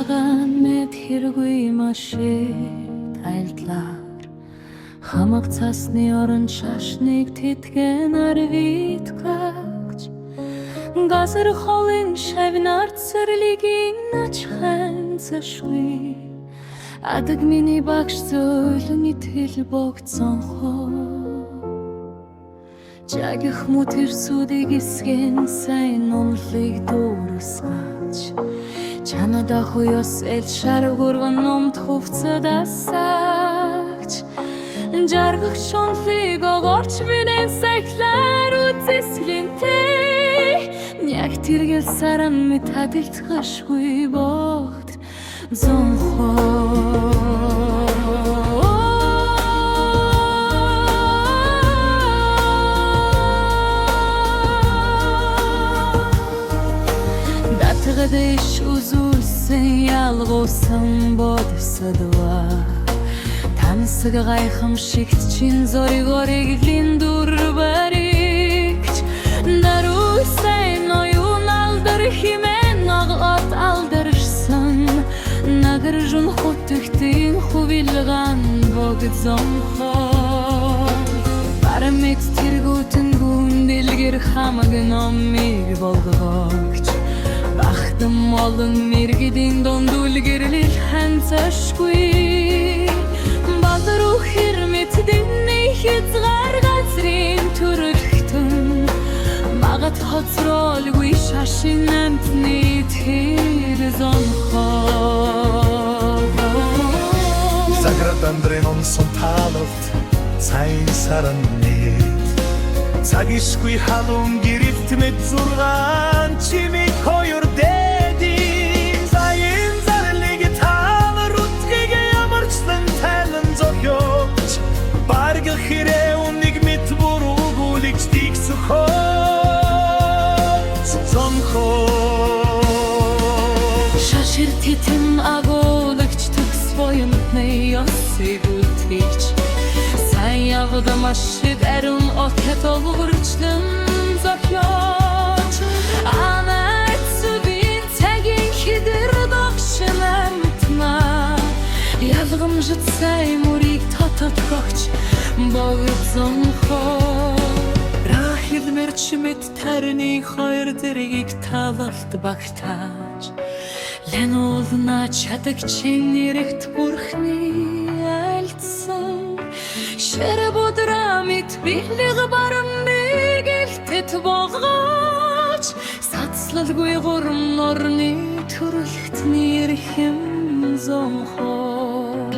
цагаан мэд хэрэггүй машин тайлдлаа хамаг цасны орон шашныг тэтгэн арвиткагч газар холын шавнар цэрлигийн ачхан зашгүй адаг миний багш зөөлөний тэл богцсон хоо жагих мутэр сүдэг эсгэн сайн номлыг дуурсгаач чанада хуёс эл шаргурган номд хувцадасаач жаргах шонлыг огорч минэн сахлаар үзэслэнтэй яг тэргэл саран мэт хадилтгашгүй богд зонхоо Дэш үзүүлсэн ялгуусан бодсодва Тансаг гайхамшигт чин зоригорыг линдур баригч Даруйсан оюун алдар химэн аглат алдаршсан Нагржун хотыхтын хувилган богдзонхоо Парамекс тиргутын гүнделгэр хамаг номиг болгогч Бахтым олон мэргидин дондулгэрлэл ханцашгүй Бадру хэрмэтдэнний хязгаар газрын төрөлхтөн Магат хоцролгүй шашин амтны тэр зонхоо Заград андрын онсон таалавт сайн саран нэт Цагишгүй халуун гэрэлт мэд зургаан чимиг хоёр дэдийн Заян зарлиг таалар утгийг ямарчлан тайлан зохиоч Баргах хэрэ уnig мэд буруугуулагч дик сөхөөч Зонхоо Шашир титэн агуулагч төгс воюнтны ёсыг үлтгэж Явда машид эрун отет олгурчлын зохиоч Анайт сүбин тегин хидэр докшын амтна Ялгамжит сай мурик тататкогч богдсон хоо Рахил мерчмет тарни хоёр дэргийг талалт багтааж Лэн олна чадагчин нэрэгт бурхны альцсан Шэр бодрамит бэлэг барам бэгэлтэт богооч Сацлалгүй гурм орны төрөлхт нэрхэм зонхоо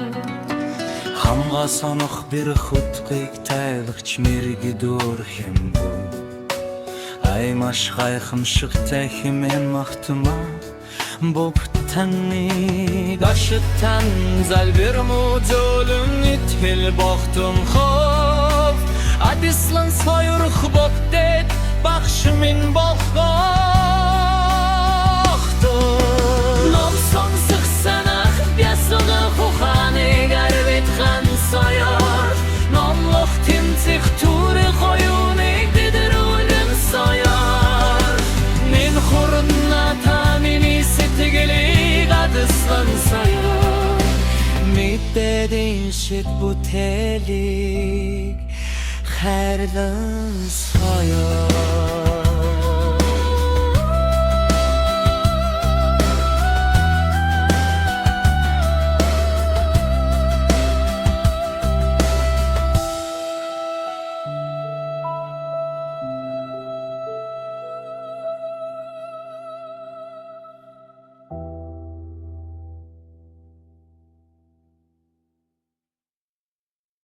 Хамга сонох bir хутгийг тайлагч мэргидүр хэмбүү Аймаш гайхамшигтай хэмээн махтума Богтаны гашыттан залбир музолун итхил бохтун хов Адислан сойрух богдет бахшмин бохтун Номсон сықсанах бясуға хуханы гарвет хан сойор Номлох тимцих туры қойуник дидір өлім сойор Мен хурна тамини сетгели гадыслан сойор Митбедин шит бутелик харлан сойор